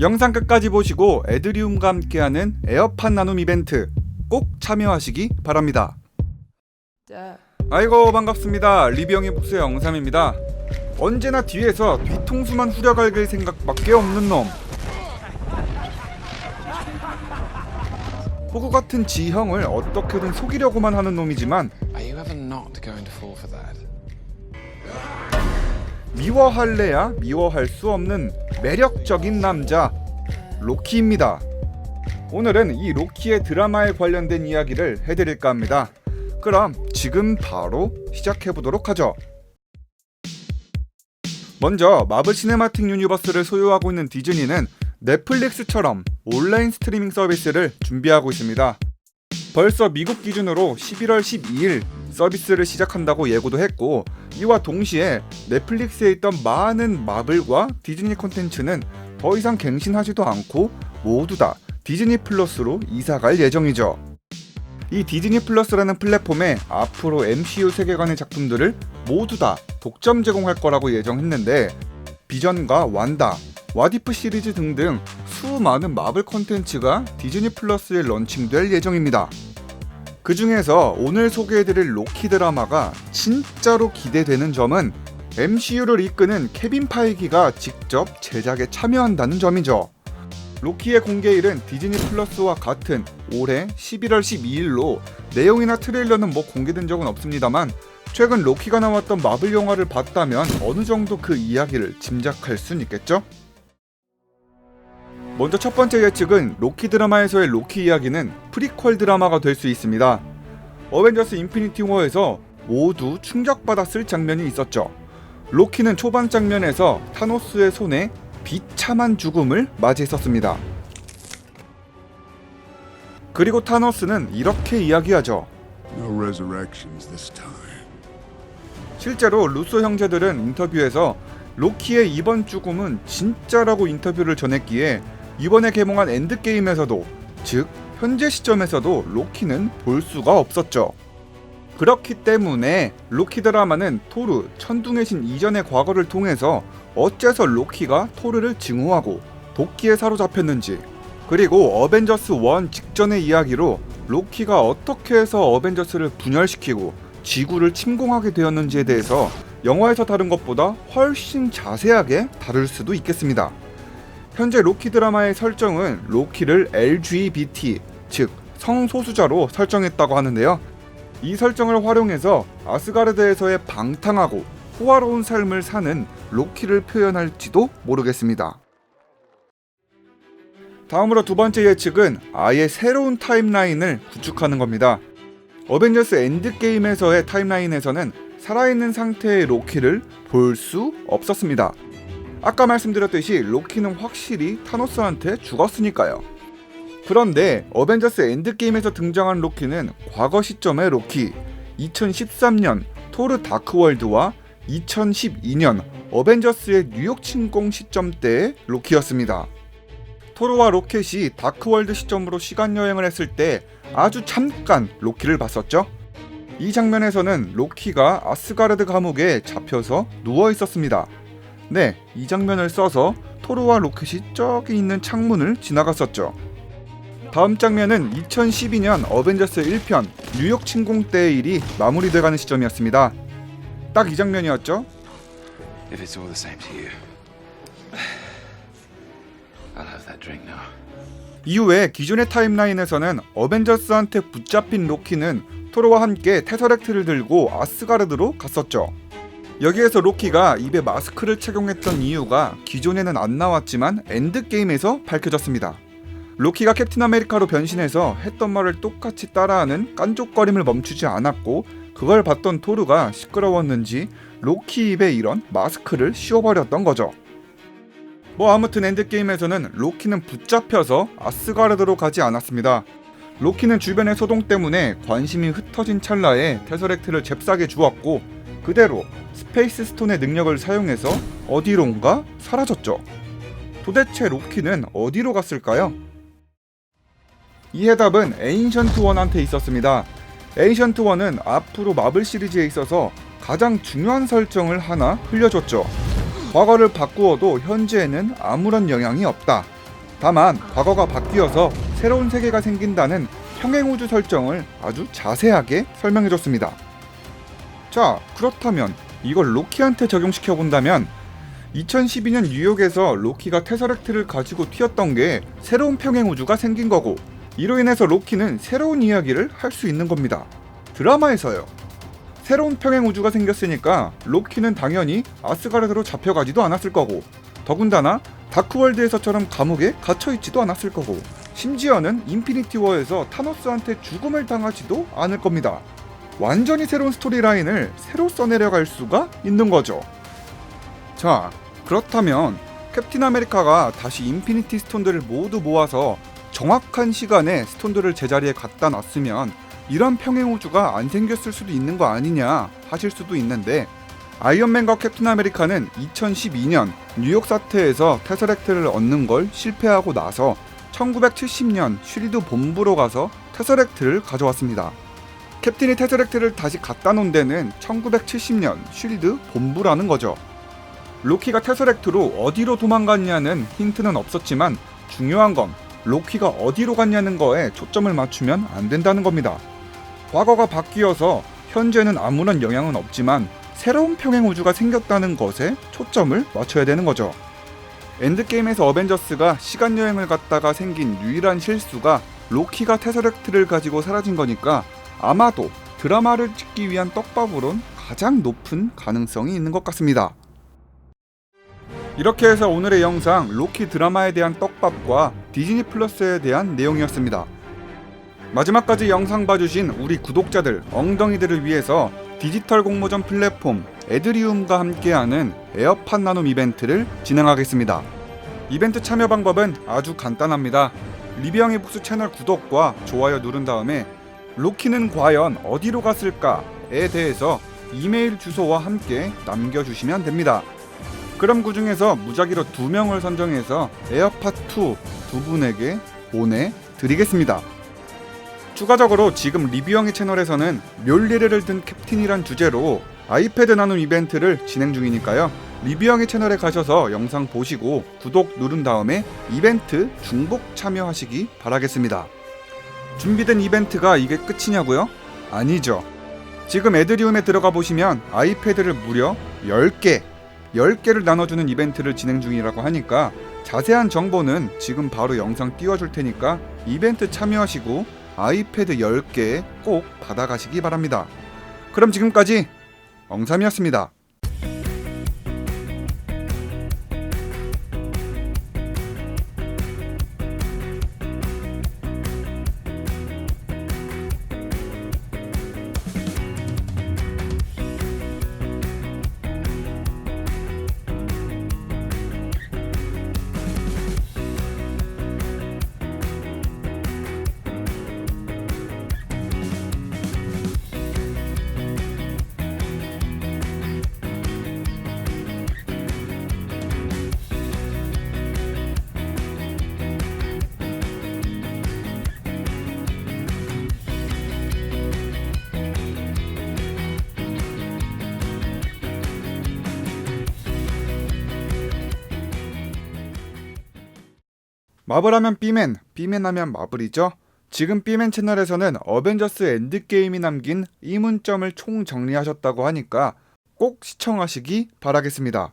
영상 끝까지 보시고 에드리움과 함께하는 에어팟 나눔 이벤트 꼭 참여하시기 바랍니다. 아이고 반갑습니다. 리뷰형의 복수의 영삼입니다. 언제나 뒤에서 뒤통수만 후려갈길 생각밖에 없는 놈, 호구 같은 지형을 어떻게든 속이려고만 하는 놈이지만 Are you ever not going to fall for that? 미워할래야 미워할 수 없는 매력적인 남자 로키입니다. 오늘은 이 로키의 드라마에 관련된 이야기를 해드릴까 합니다. 그럼 지금 바로 시작해보도록 하죠. 먼저 마블 시네마틱 유니버스를 소유하고 있는 디즈니는 넷플릭스처럼 온라인 스트리밍 서비스를 준비하고 있습니다. 벌써 미국 기준으로 11월 12일 서비스를 시작한다고 예고도 했고, 이와 동시에 넷플릭스에 있던 많은 마블과 디즈니 콘텐츠는 더 이상 갱신하지도 않고 모두 다 디즈니 플러스로 이사갈 예정이죠. 이 디즈니 플러스라는 플랫폼에 앞으로 MCU 세계관의 작품들을 모두 다 독점 제공할 거라고 예정했는데, 비전과 완다, 왓이프 시리즈 등등 수많은 마블 콘텐츠가 디즈니 플러스에 런칭될 예정입니다. 그 중에서 오늘 소개해드릴 로키 드라마가 진짜로 기대되는 점은 MCU를 이끄는 케빈 파이기가 직접 제작에 참여한다는 점이죠. 로키의 공개일은 디즈니 플러스와 같은 올해 11월 12일로 내용이나 트레일러는 공개된 적은 없습니다만, 최근 로키가 나왔던 마블 영화를 봤다면 어느 정도 그 이야기를 짐작할 순 있겠죠? 먼저 첫 번째 예측은 로키 드라마에서의 로키 이야기는 프리퀄 드라마가 될 수 있습니다. 어벤져스 인피니티 워에서 모두 충격받았을 장면이 있었죠. 로키는 초반 장면에서 타노스의 손에 비참한 죽음을 맞이했었습니다. 그리고 타노스는 이렇게 이야기하죠. No resurrections this time. 실제로 루소 형제들은 인터뷰에서 로키의 이번 죽음은 진짜라고 인터뷰를 전했기에 이번에 개봉한 엔드게임에서도, 즉 현재 시점에서도 로키는 볼 수가 없었죠. 그렇기 때문에 로키 드라마는 토르, 천둥의 신 이전의 과거를 통해서 어째서 로키가 토르를 증오하고 도끼에 사로잡혔는지, 그리고 어벤져스 1 직전의 이야기로 로키가 어떻게 해서 어벤져스를 분열시키고 지구를 침공하게 되었는지에 대해서 영화에서 다룬 것보다 훨씬 자세하게 다룰 수도 있겠습니다. 현재 로키 드라마의 설정은 로키를 LGBT, 즉 성소수자로 설정했다고 하는데요. 이 설정을 활용해서 아스가르드에서의 방탕하고 호화로운 삶을 사는 로키를 표현할지도 모르겠습니다. 다음으로 두 번째 예측은 아예 새로운 타임라인을 구축하는 겁니다. 어벤져스 엔드게임에서의 타임라인에서는 살아있는 상태의 로키를 볼 수 없었습니다. 아까 말씀드렸듯이 로키는 확실히 타노스한테 죽었으니까요. 그런데 어벤져스 엔드게임에서 등장한 로키는 과거 시점의 로키, 2013년 토르 다크월드와 2012년 어벤져스의 뉴욕 침공 시점 때의 로키였습니다. 토르와 로켓이 다크월드 시점으로 시간여행을 했을 때 아주 잠깐 로키를 봤었죠. 이 장면에서는 로키가 아스가르드 감옥에 잡혀서 누워 있었습니다. 네, 이 장면을 써서 토르와 로켓이 저기 있는 창문을 지나갔었죠. 다음 장면은 2012년 어벤져스 1편 뉴욕 침공 때의 일이 마무리돼가는 시점이었습니다. 딱 이 장면이었죠. If it's all the same to you, I'll have that drink now. 이후에 기존의 타임라인에서는 어벤져스한테 붙잡힌 로키는 토르와 함께 테서렉트를 들고 아스가르드로 갔었죠. 여기에서 로키가 입에 마스크를 착용했던 이유가 기존에는 안 나왔지만 엔드게임에서 밝혀졌습니다. 로키가 캡틴 아메리카로 변신해서 했던 말을 똑같이 따라하는 깐족거림을 멈추지 않았고, 그걸 봤던 토르가 시끄러웠는지 로키 입에 이런 마스크를 씌워버렸던 거죠. 아무튼 엔드게임에서는 로키는 붙잡혀서 아스가르드로 가지 않았습니다. 로키는 주변의 소동 때문에 관심이 흩어진 찰나에 테서렉트를 잽싸게 주었고, 그대로 스페이스 스톤의 능력을 사용해서 어디론가 사라졌죠. 도대체 로키는 어디로 갔을까요? 이 해답은 에인션트 원한테 있었습니다. 에인션트 원은 앞으로 마블 시리즈에 있어서 가장 중요한 설정을 하나 흘려줬죠. 과거를 바꾸어도 현재에는 아무런 영향이 없다. 다만 과거가 바뀌어서 새로운 세계가 생긴다는 평행우주 설정을 아주 자세하게 설명해줬습니다. 자, 그렇다면 이걸 로키한테 적용시켜본다면 2012년 뉴욕에서 로키가 테서렉트를 가지고 튀었던 게 새로운 평행우주가 생긴 거고, 이로 인해서 로키는 새로운 이야기를 할 수 있는 겁니다. 드라마에서요. 새로운 평행우주가 생겼으니까 로키는 당연히 아스가르드로 잡혀가지도 않았을 거고, 더군다나 다크월드에서처럼 감옥에 갇혀있지도 않았을 거고, 심지어는 인피니티 워에서 타노스한테 죽음을 당하지도 않을 겁니다. 완전히 새로운 스토리라인을 새로 써내려갈 수가 있는 거죠. 자, 그렇다면 캡틴 아메리카가 다시 인피니티 스톤들을 모두 모아서 정확한 시간에 스톤들을 제자리에 갖다 놨으면 이런 평행우주가 안 생겼을 수도 있는 거 아니냐 하실 수도 있는데, 아이언맨과 캡틴 아메리카는 2012년 뉴욕 사태에서 테서렉트를 얻는 걸 실패하고 나서 1970년 쉴드 본부로 가서 테서렉트를 가져왔습니다. 캡틴이 테서렉트를 다시 갖다 놓은 데는 1970년 쉴드 본부라는 거죠. 로키가 테서렉트로 어디로 도망갔냐는 힌트는 없었지만 중요한 건 로키가 어디로 갔냐는 거에 초점을 맞추면 안 된다는 겁니다. 과거가 바뀌어서 현재는 아무런 영향은 없지만 새로운 평행우주가 생겼다는 것에 초점을 맞춰야 되는 거죠. 엔드게임에서 어벤져스가 시간여행을 갔다가 생긴 유일한 실수가 로키가 테서렉트를 가지고 사라진 거니까 아마도 드라마를 찍기 위한 떡밥으론 가장 높은 가능성이 있는 것 같습니다. 이렇게 해서 오늘의 영상 로키 드라마에 대한 떡밥과 디즈니 플러스에 대한 내용이었습니다. 마지막까지 영상 봐주신 우리 구독자들, 엉덩이들을 위해서 디지털 공모전 플랫폼 에드리움과 함께하는 에어팟 나눔 이벤트를 진행하겠습니다. 이벤트 참여 방법은 아주 간단합니다. 리뷰형의 복수 채널 구독과 좋아요 누른 다음에 로키는 과연 어디로 갔을까에 대해서 이메일 주소와 함께 남겨주시면 됩니다. 그럼 그 중에서 무작위로 2명을 선정해서 에어팟2 두 분에게 보내드리겠습니다. 추가적으로 지금 리뷰형의 채널에서는 멸리레를 든 캡틴이란 주제로 아이패드 나눔 이벤트를 진행 중이니까요. 리뷰형의 채널에 가셔서 영상 보시고 구독 누른 다음에 이벤트 중복 참여하시기 바라겠습니다. 준비된 이벤트가 이게 끝이냐고요? 아니죠. 지금 에드리움에 들어가 보시면 아이패드를 무려 10개를 나눠주는 이벤트를 진행 중이라고 하니까 자세한 정보는 지금 바로 영상 띄워줄 테니까 이벤트 참여하시고 아이패드 10개 꼭 받아가시기 바랍니다. 그럼 지금까지 엉삼이었습니다. 마블하면 B맨, B맨하면 마블이죠. 지금 B맨 채널에서는 어벤져스 엔드게임이 남긴 이문점을 총정리하셨다고 하니까 꼭 시청하시기 바라겠습니다.